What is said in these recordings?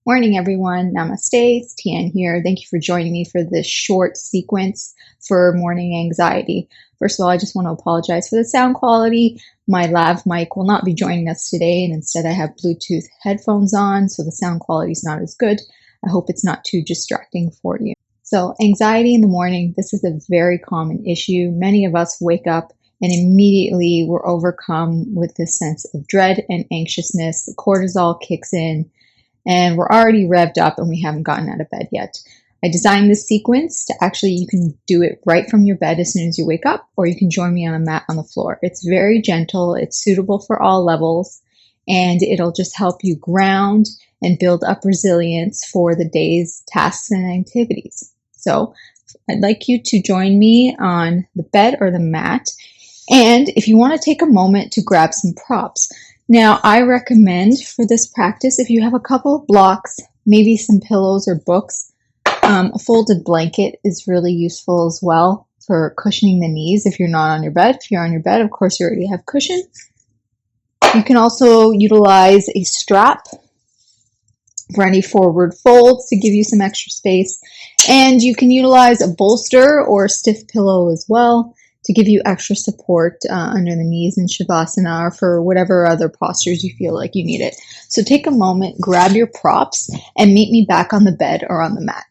Morning, everyone. Namaste. It's Tian here. Thank you for joining me for this short sequence for morning anxiety. First of all, I just want to apologize for the sound quality. My lav mic will not be joining us today, and instead I have Bluetooth headphones on, so the sound quality is not as good. I hope it's not too distracting for you. So, anxiety in the morning, this is a very common issue. Many of us wake up and immediately we're overcome with this sense of dread and anxiousness. The cortisol kicks in, and we're already revved up and we haven't gotten out of bed yet. I designed this sequence to you can do it right from your bed as soon as you wake up, or you can join me on a mat on the floor. It's very gentle, it's suitable for all levels, and it'll just help you ground and build up resilience for the day's tasks and activities. So I'd like you to join me on the bed or the mat. And if you want to take a moment to grab some props. Now, I recommend for this practice, if you have a couple of blocks, maybe some pillows or books, a folded blanket is really useful as well for cushioning the knees if you're not on your bed. If you're on your bed, of course, you already have cushion. You can also utilize a strap for any forward folds to give you some extra space. And you can utilize a bolster or a stiff pillow as well to give you extra support under the knees in Shavasana or for whatever other postures you feel like you need it. So take a moment, grab your props, and meet me back on the bed or on the mat.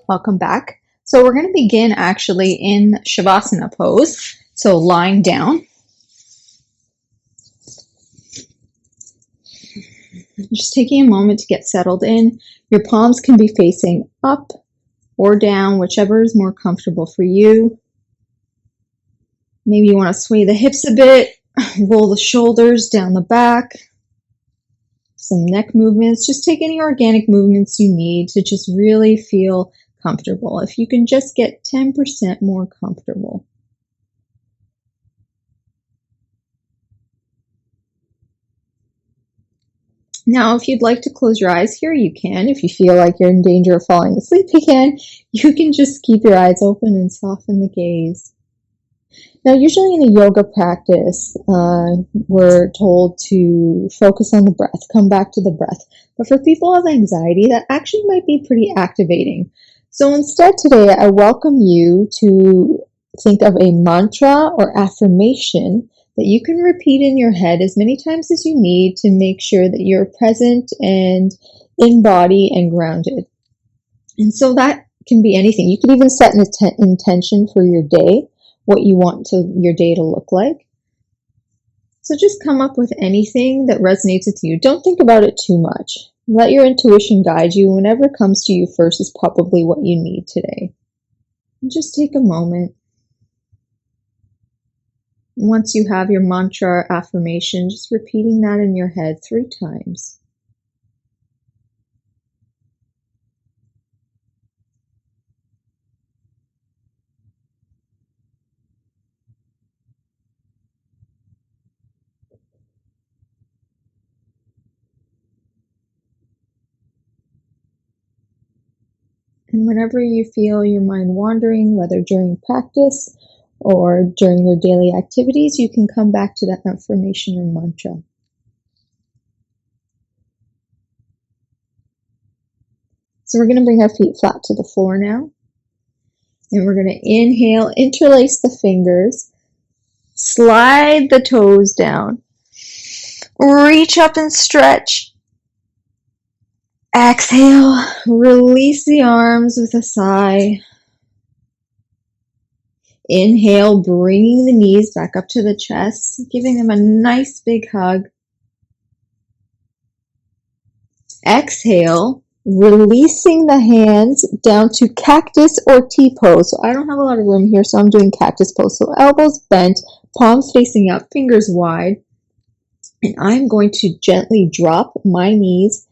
Welcome back. So we're going to begin actually in Shavasana pose. So lying down. Just taking a moment to get settled in. Your palms can be facing up or down, whichever is more comfortable for you. Maybe you want to sway the hips a bit, roll the shoulders down the back. Some neck movements. Just take any organic movements you need to just really feel comfortable. If you can just get 10% more comfortable. Now, if you'd like to close your eyes here, you can. If you feel like you're in danger of falling asleep again, you can just keep your eyes open and soften the gaze. Now, usually in a yoga practice, we're told to focus on the breath, come back to the breath. But for people with anxiety, that actually might be pretty activating. So instead today, I welcome you to think of a mantra or affirmation that you can repeat in your head as many times as you need to make sure that you're present and in body and grounded. And so that can be anything. You can even set an intention for your day, what you want your day to look like. So just come up with anything that resonates with you. Don't think about it too much. Let your intuition guide you. Whenever it comes to you first is probably what you need today. And just take a moment. Once you have your mantra or affirmation, just repeating that in your head 3 times. And whenever you feel your mind wandering, whether during practice or during your daily activities, you can come back to that affirmation or mantra. So we're going to bring our feet flat to the floor now. And we're going to inhale, interlace the fingers, slide the toes down, reach up and stretch. Exhale, release the arms with a sigh. Inhale, bringing the knees back up to the chest, giving them a nice big hug. Exhale, releasing the hands down to cactus or T-pose. So I don't have a lot of room here, so I'm doing cactus pose. So elbows bent, palms facing up, fingers wide. And I'm going to gently drop my knees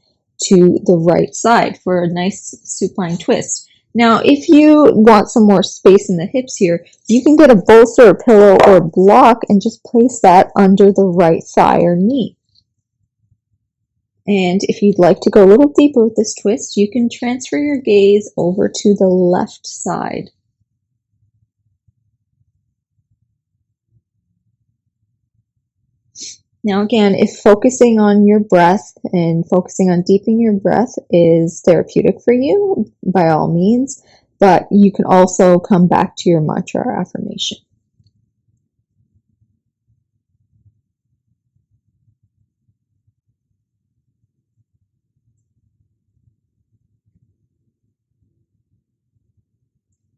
to the right side for a nice supine twist. Now, if you want some more space in the hips here, you can get a bolster, a pillow, or a block and just place that under the right thigh or knee. And if you'd like to go a little deeper with this twist, you can transfer your gaze over to the left side. Now again, if focusing on your breath and focusing on deepening your breath is therapeutic for you, by all means, but you can also come back to your mantra or affirmation.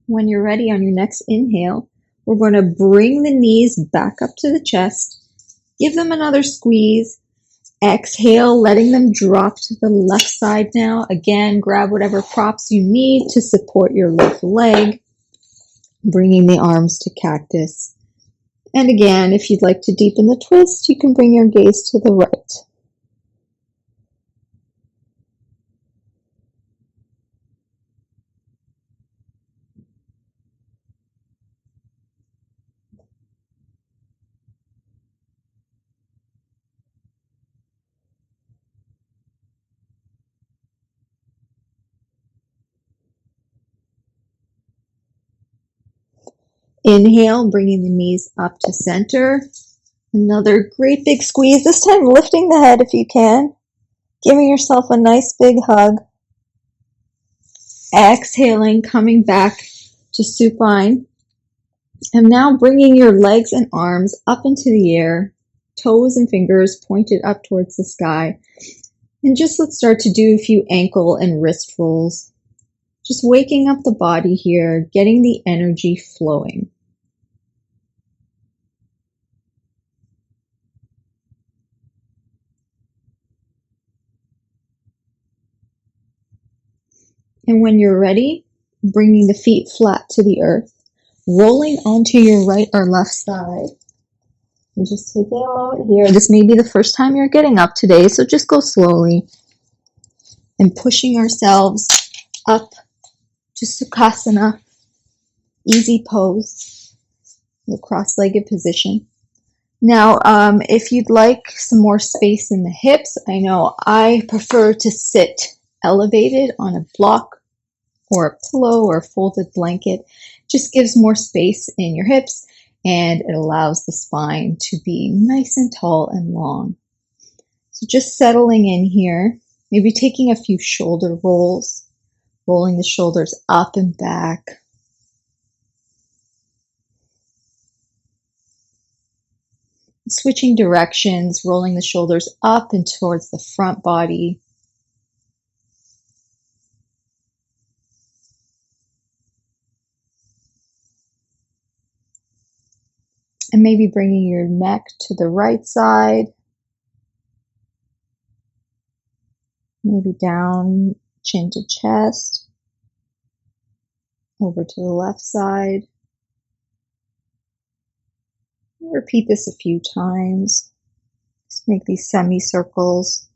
When you're ready on your next inhale, we're going to bring the knees back up to the chest, give them another squeeze. Exhale, letting them drop to the left side now. Again, grab whatever props you need to support your left leg, bringing the arms to cactus. And again, if you'd like to deepen the twist, you can bring your gaze to the right. Inhale, bringing the knees up to center. Another great big squeeze, this time lifting the head if you can. Giving yourself a nice big hug. Exhaling, coming back to supine. And now bringing your legs and arms up into the air, toes and fingers pointed up towards the sky. And just let's start to do a few ankle and wrist rolls. Just waking up the body here, getting the energy flowing. And when you're ready, bringing the feet flat to the earth, rolling onto your right or left side. And just taking a moment here. This may be the first time you're getting up today, so just go slowly. And pushing ourselves up to Sukhasana, easy pose, the cross-legged position. Now, if you'd like some more space in the hips, I know I prefer to sit elevated on a block or a pillow or a folded blanket. Just gives more space in your hips and it allows the spine to be nice and tall and long. So just settling in here, maybe taking a few shoulder rolls, rolling the shoulders up and back. Switching directions, rolling the shoulders up and towards the front body. And maybe bringing your neck to the right side. Maybe down, chin to chest. Over to the left side. Repeat this a few times. Just make these semicircles.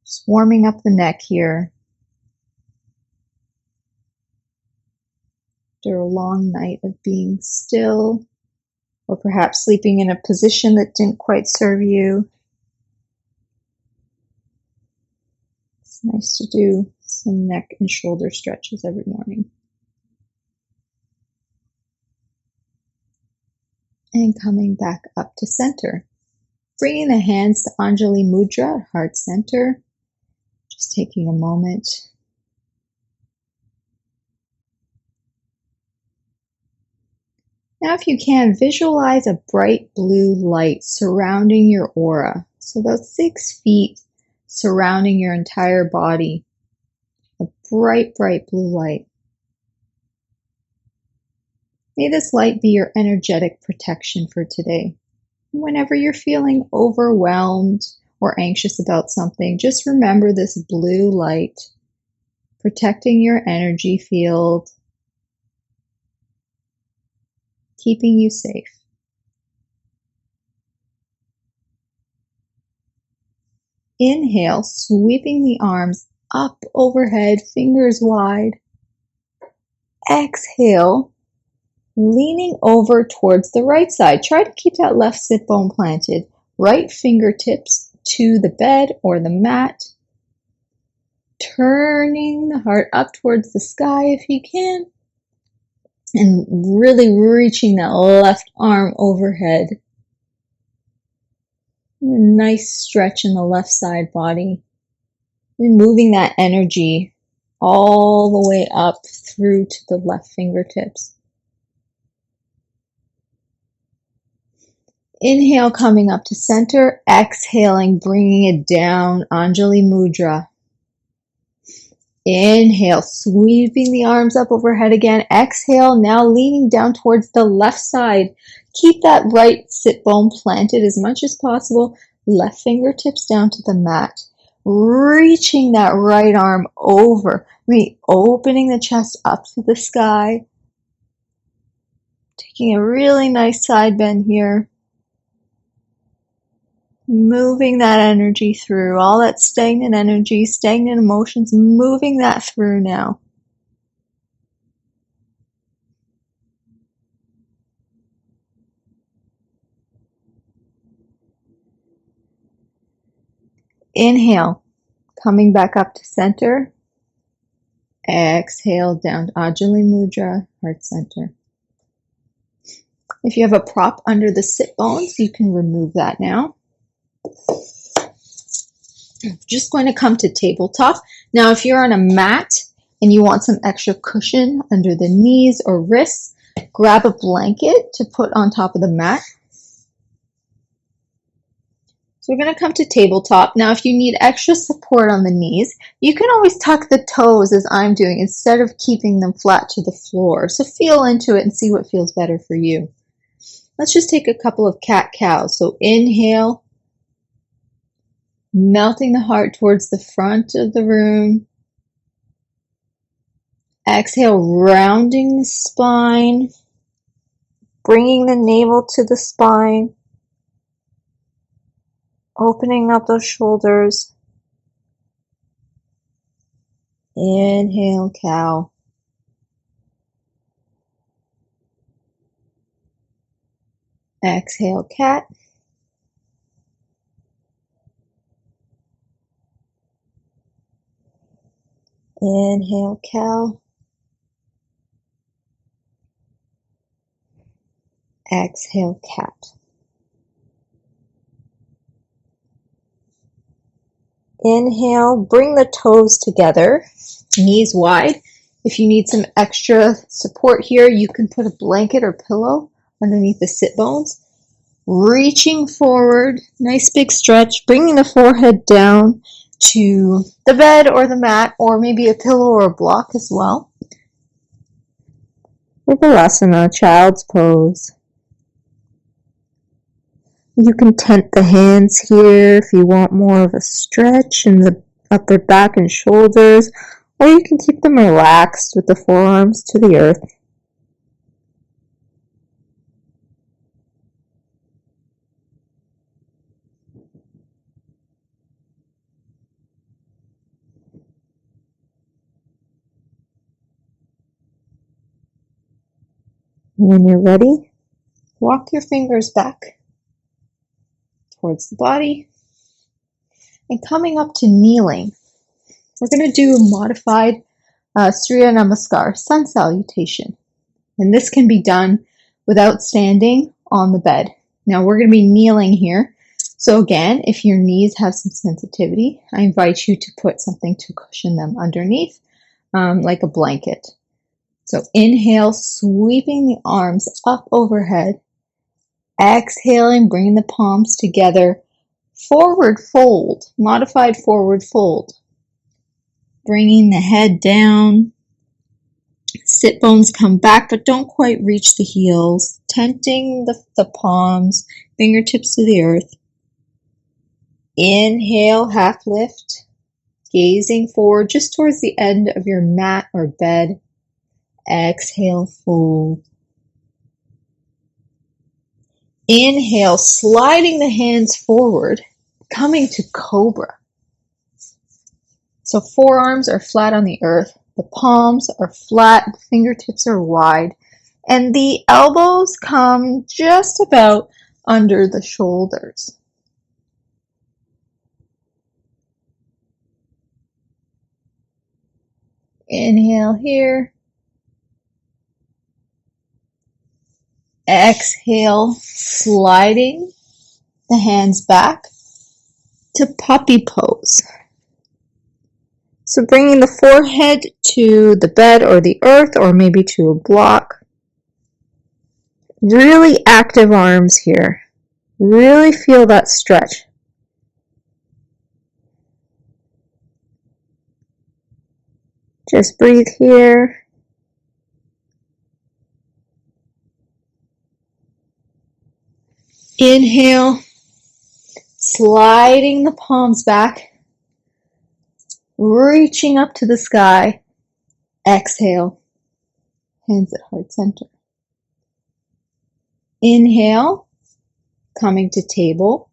Just warming up the neck here. After a long night of being still, or perhaps sleeping in a position that didn't quite serve you. It's nice to do some neck and shoulder stretches every morning. And coming back up to center. Bringing the hands to Anjali Mudra, heart center. Just taking a moment. Now if you can, visualize a bright blue light surrounding your aura. So about 6 feet surrounding your entire body. A bright, bright blue light. May this light be your energetic protection for today. Whenever you're feeling overwhelmed or anxious about something, just remember this blue light protecting your energy field, keeping you safe. Inhale, sweeping the arms up overhead, fingers wide. Exhale, leaning over towards the right side. Try to keep that left sit bone planted. Right fingertips to the bed or the mat. Turning the heart up towards the sky if you can. And really reaching that left arm overhead. A nice stretch in the left side body. And moving that energy all the way up through to the left fingertips. Inhale, coming up to center. Exhaling, bringing it down, Anjali Mudra. Inhale, sweeping the arms up overhead again. Exhale, now leaning down towards the left side. Keep that right sit bone planted as much as possible. Left fingertips down to the mat. Reaching that right arm over. Opening the chest up to the sky. Taking a really nice side bend here. Moving that energy through, all that stagnant energy, stagnant emotions, moving that through now. Inhale, coming back up to center. Exhale down to Anjali Mudra, heart center. If you have a prop under the sit bones, you can remove that now. Just going to come to tabletop. Now, if you're on a mat and you want some extra cushion under the knees or wrists, grab a blanket to put on top of the mat. So we're going to come to tabletop. Now, if you need extra support on the knees, you can always tuck the toes as I'm doing instead of keeping them flat to the floor. So feel into it and see what feels better for you. Let's just take a couple of cat-cows. So inhale. Melting the heart towards the front of the room. Exhale, rounding the spine. Bringing the navel to the spine. Opening up those shoulders. Inhale, cow. Exhale, cat. Inhale, cow. Exhale, cat. Inhale, bring the toes together, knees wide. If you need some extra support here, you can put a blanket or pillow underneath the sit bones. Reaching forward, nice big stretch, bringing the forehead down to the bed or the mat, or maybe a pillow or a block as well. Asana, child's pose. You can tent the hands here if you want more of a stretch in the upper back and shoulders, or you can keep them relaxed with the forearms to the earth. When you're ready, walk your fingers back towards the body. And coming up to kneeling, we're going to do a modified Surya Namaskar, sun salutation. And this can be done without standing on the bed. Now we're going to be kneeling here. So again, if your knees have some sensitivity, I invite you to put something to cushion them underneath, like a blanket. So inhale, sweeping the arms up overhead. Exhaling, bringing the palms together. Forward fold, modified forward fold. Bringing the head down. Sit bones come back, but don't quite reach the heels. Tenting the palms, fingertips to the earth. Inhale, half lift. Gazing forward just towards the end of your mat or bed. Exhale, fold. Inhale, sliding the hands forward, coming to cobra. So forearms are flat on the earth, the palms are flat, the fingertips are wide, and the elbows come just about under the shoulders. Inhale here. Exhale, sliding the hands back to puppy pose. So bringing the forehead to the bed or the earth or maybe to a block. Really active arms here. Really feel that stretch. Just breathe here. Inhale, sliding the palms back, reaching up to the sky. Exhale, hands at heart center. Inhale, coming to table.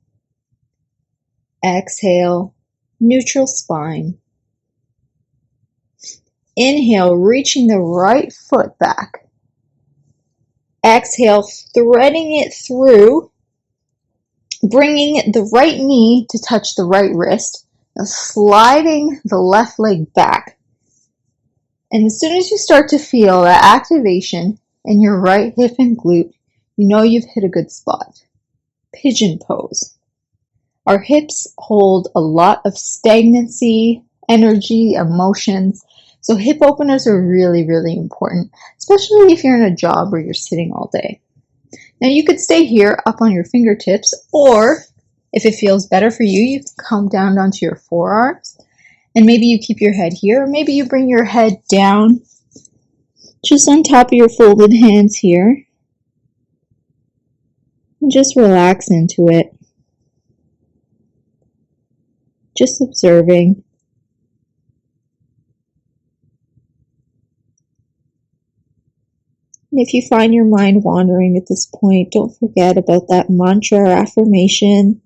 Exhale, neutral spine. Inhale, reaching the right foot back. Exhale, threading it through, bringing the right knee to touch the right wrist, sliding the left leg back. And as soon as you start to feel that activation in your right hip and glute, you know you've hit a good spot. Pigeon pose. Our hips hold a lot of stagnancy, energy, emotions. So hip openers are really, really important, especially if you're in a job where you're sitting all day. Now you could stay here up on your fingertips, or if it feels better for you, you can come down onto your forearms, and maybe you keep your head here, or maybe you bring your head down just on top of your folded hands here, and just relax into it. Just observing. And if you find your mind wandering at this point, don't forget about that mantra or affirmation.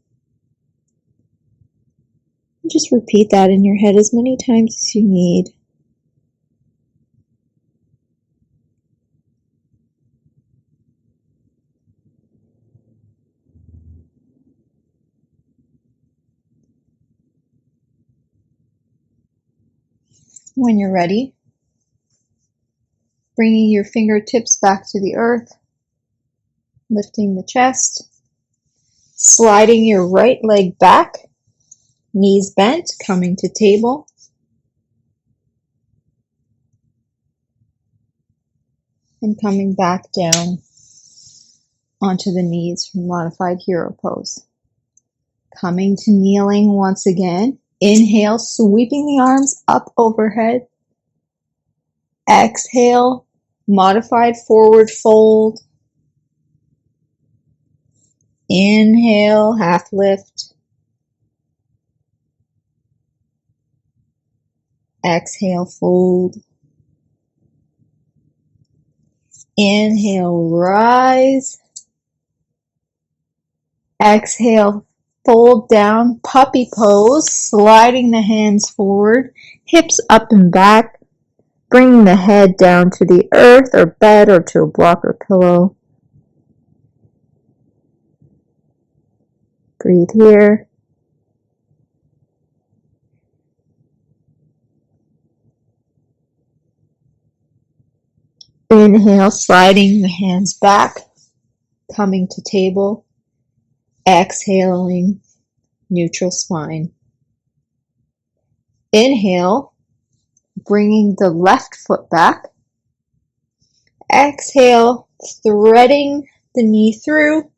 Just repeat that in your head as many times as you need. When you're ready, bringing your fingertips back to the earth, lifting the chest, sliding your right leg back, knees bent, coming to table. And coming back down onto the knees for modified hero pose. Coming to kneeling once again. Inhale, sweeping the arms up overhead. Exhale, modified forward fold. Inhale, half lift. Exhale, fold. Inhale, rise. Exhale, fold down, puppy pose, sliding the hands forward, hips up and back, bringing the head down to the earth or bed or to a block or pillow. Breathe here. Inhale, sliding the hands back, coming to table. Exhaling, neutral spine. Inhale, bringing the left foot back. Exhale, threading the knee through,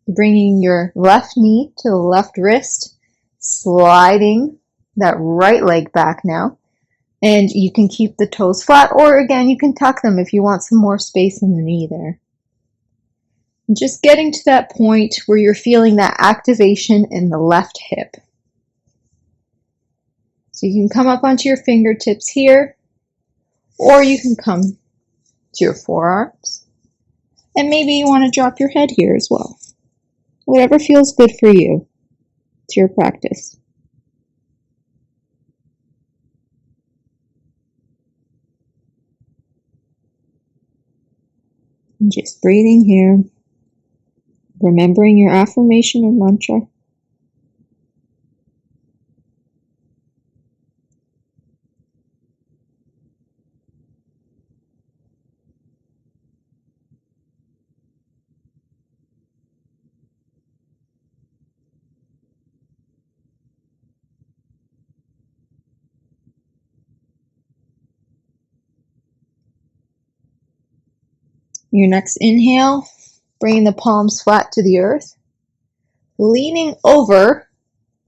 bringing your left knee to the left wrist, sliding that right leg back now. And you can keep the toes flat, or again, you can tuck them if you want some more space in the knee there. And just getting to that point where you're feeling that activation in the left hip. So you can come up onto your fingertips here, or you can come to your forearms. And maybe you want to drop your head here as well. Whatever feels good for you. It's your practice. And just breathing here, remembering your affirmation or mantra. Your next inhale, bringing the palms flat to the earth, leaning over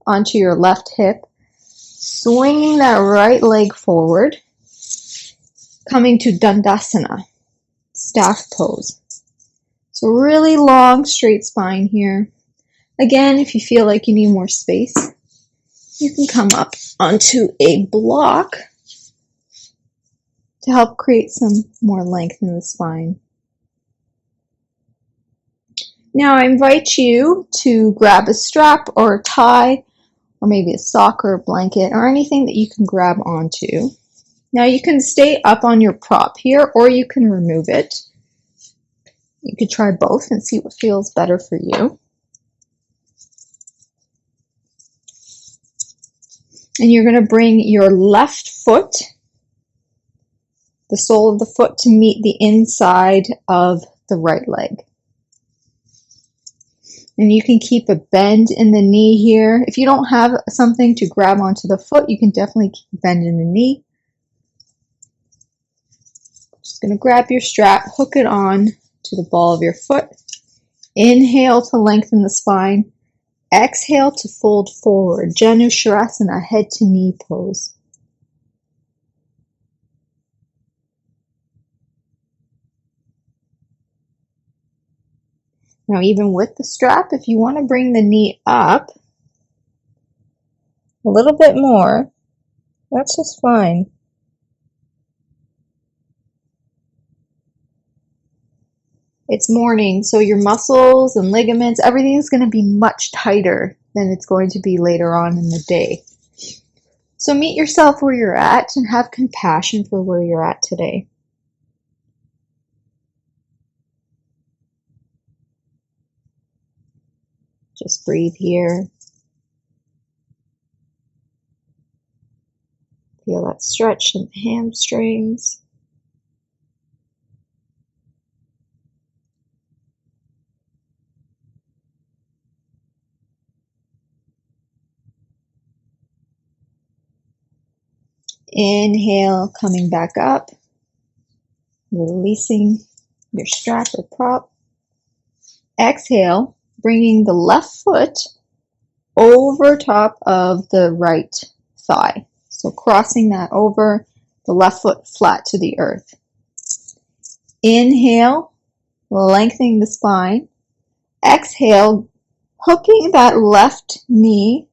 onto your left hip, swinging that right leg forward, coming to Dandasana, staff pose. So really long, straight spine here. Again, if you feel like you need more space, you can come up onto a block to help create some more length in the spine. Now I invite you to grab a strap or a tie, or maybe a sock or a blanket, or anything that you can grab onto. Now you can stay up on your prop here, or you can remove it. You could try both and see what feels better for you. And you're going to bring your left foot, the sole of the foot, to meet the inside of the right leg. And you can keep a bend in the knee here. If you don't have something to grab onto the foot, you can definitely keep a bend in the knee. Just going to grab your strap, hook it on to the ball of your foot. Inhale to lengthen the spine. Exhale to fold forward. Janushirasana, head to knee pose. Now, even with the strap, if you want to bring the knee up a little bit more, that's just fine. It's morning, so your muscles and ligaments, everything is going to be much tighter than it's going to be later on in the day. So meet yourself where you're at and have compassion for where you're at today. Just breathe here. Feel that stretch in the hamstrings. Inhale, coming back up, releasing your strap or prop. Exhale, bringing the left foot over top of the right thigh. So crossing that over, the left foot flat to the earth. Inhale, lengthening the spine. Exhale, hooking that left knee,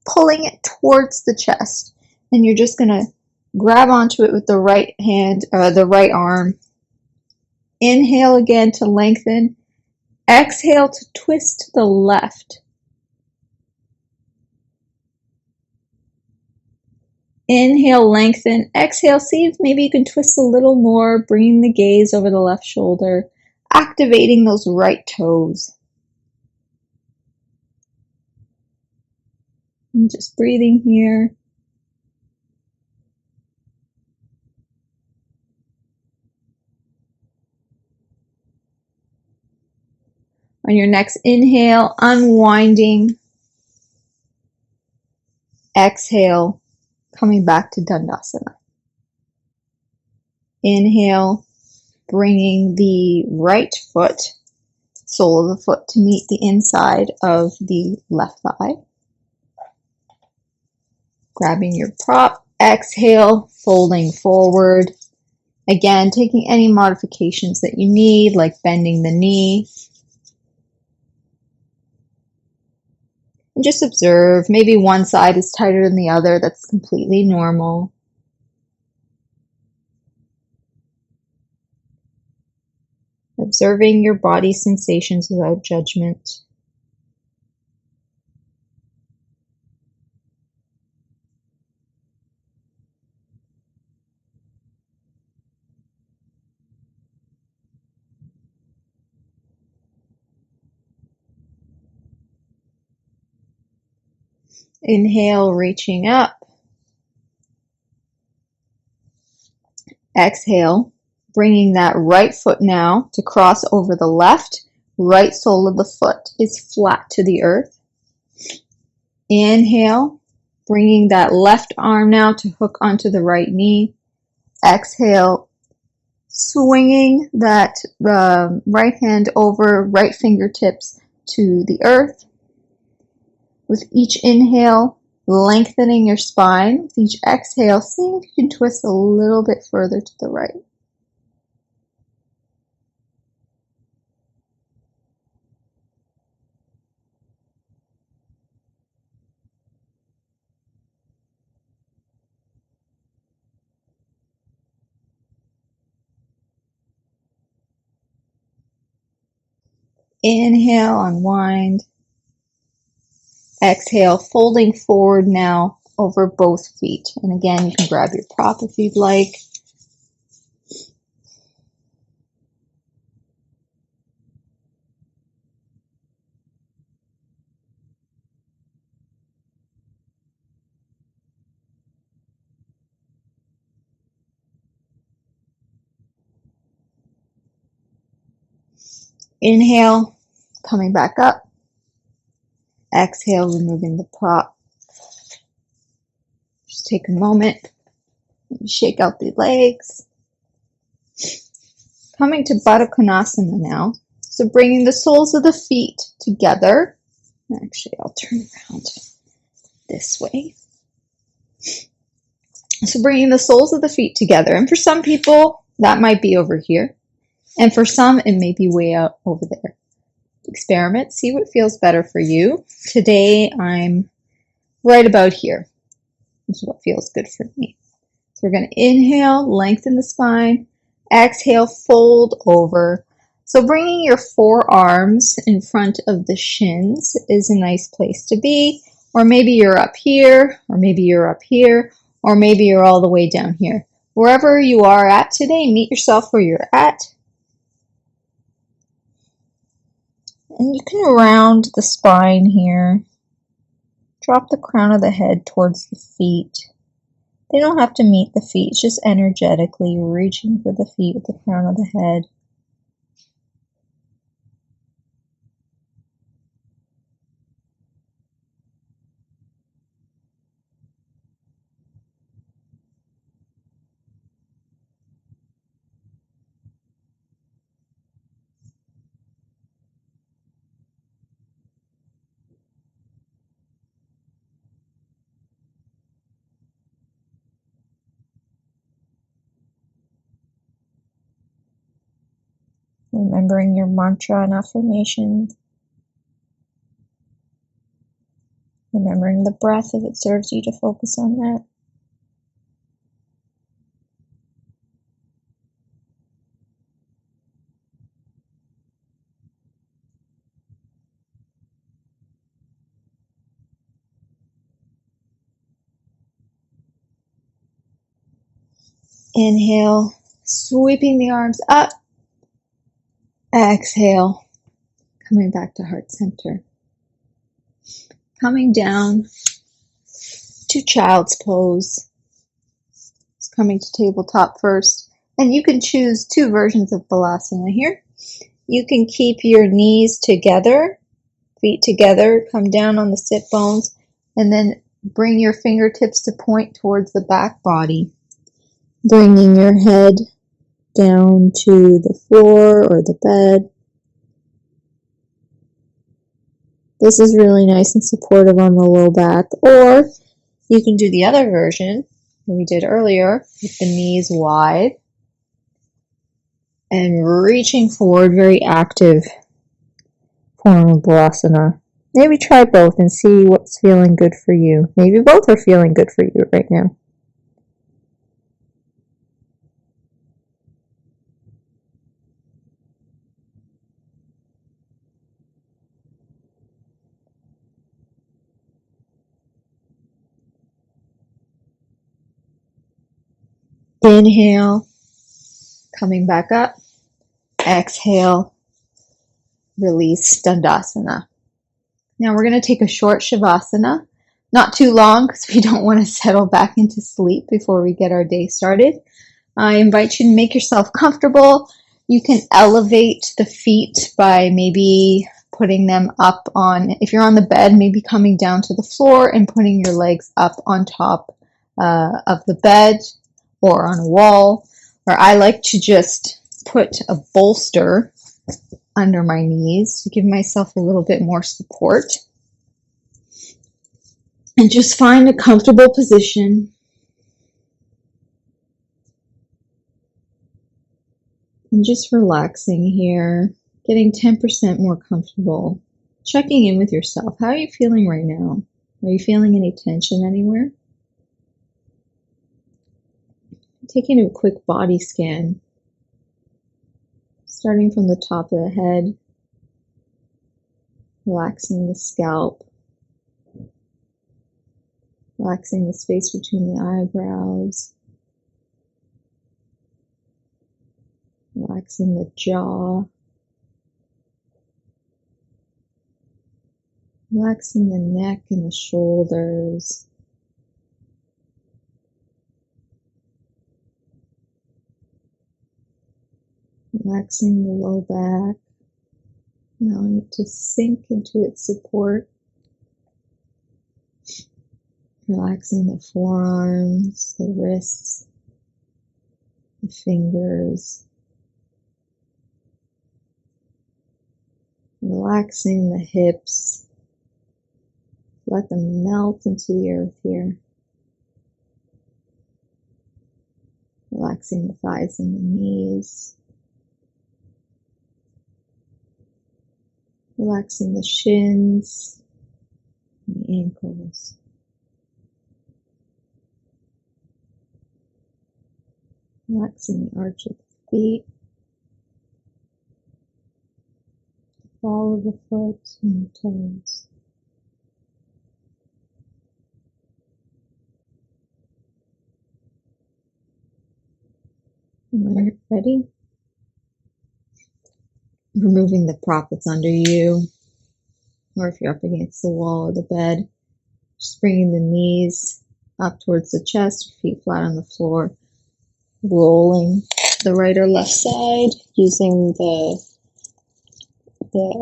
pulling it towards the chest. And you're just going to grab onto it with the right hand, the right arm. Inhale again to lengthen. Exhale to twist to the left. Inhale, lengthen. Exhale, see if maybe you can twist a little more, bringing the gaze over the left shoulder, activating those right toes. And just breathing here. On your next inhale, unwinding. Exhale, coming back to Dandasana. Inhale, bringing the right foot, sole of the foot, to meet the inside of the left thigh. Grabbing your prop. Exhale, folding forward. Again, taking any modifications that you need, like bending the knee. And just observe, maybe one side is tighter than the other. That's completely normal. Observing your body sensations without judgment. Inhale, reaching up. Exhale, bringing that right foot now to cross over the left. Right sole of the foot is flat to the earth. Inhale, bringing that left arm now to hook onto the right knee. Exhale, swinging that right hand over, right fingertips to the earth. With each inhale, lengthening your spine. With each exhale, seeing if you can twist a little bit further to the right. Inhale, unwind. Exhale, folding forward now over both feet. And again, you can grab your prop if you'd like. Inhale, coming back up. Exhale, removing the prop. Just take a moment. Shake out the legs. Coming to Baddha Konasana now. So bringing the soles of the feet together. Actually, I'll turn around this way. So bringing the soles of the feet together. And for some people, that might be over here. And for some, it may be way out over there. Experiment, see what feels better for you. Today, I'm right about here, which is what feels good for me. So we're going to inhale, lengthen the spine. Exhale, fold over. So bringing your forearms in front of the shins is a nice place to be. Or maybe you're up here, or maybe you're up here, or maybe you're all the way down here. Wherever you are at today, meet yourself where you're at. And you can round the spine here. Drop the crown of the head towards the feet. They don't have to meet the feet, it's just energetically reaching for the feet with the crown of the head. Remembering your mantra and affirmation. Remembering the breath if it serves you to focus on that. Inhale, sweeping the arms up. Exhale, coming back to heart center. Coming down to child's pose. It's coming to tabletop first. And you can choose two versions of Balasana here. You can keep your knees together, feet together, come down on the sit bones, and then bring your fingertips to point towards the back body. Bringing your head down to the floor or the bed. This is really nice and supportive on the low back. Or you can do the other version that we did earlier with the knees wide and reaching forward, very active form of Balasana. Maybe try both and see what's feeling good for you. Maybe both are feeling good for you right now. Inhale, coming back up. Exhale, release Dandasana. Now we're going to take a short Shavasana. not too long because we don't want to settle back into sleep before we get our day started. I invite you to make yourself comfortable. You can elevate the feet by maybe putting them up on, if you're on the bed, maybe coming down to the floor and putting your legs up on top of the bed or on a wall. Or I like to just put a bolster under my knees to give myself a little bit more support. And just find a comfortable position. And just relaxing here, getting 10% more comfortable. Checking in with yourself. How are you feeling right now? Are you feeling any tension anywhere? Taking a quick body scan. Starting from the top of the head. Relaxing the scalp. Relaxing the space between the eyebrows. Relaxing the jaw. Relaxing the neck and the shoulders. Relaxing the low back. Allowing it to sink into its support. Relaxing the forearms, the wrists, the fingers. Relaxing the hips. Let them melt into the earth here. Relaxing the thighs and the knees. Relaxing the shins and the ankles. Relaxing the arch of the feet. The ball of the foot and the toes. And when you're ready, removing the prop that's under you, or if you're up against the wall of the bed, just bringing the knees up towards the chest, feet flat on the floor, rolling the right or left side, using the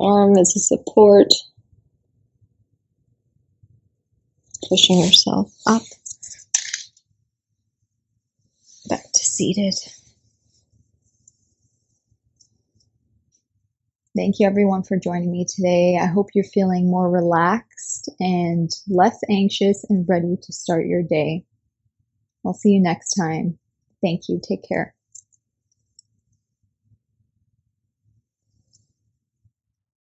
arm as a support, pushing yourself up, back to seated. Thank you everyone for joining me today. I hope you're feeling more relaxed and less anxious and ready to start your day. I'll see you next time. Thank you. Take care.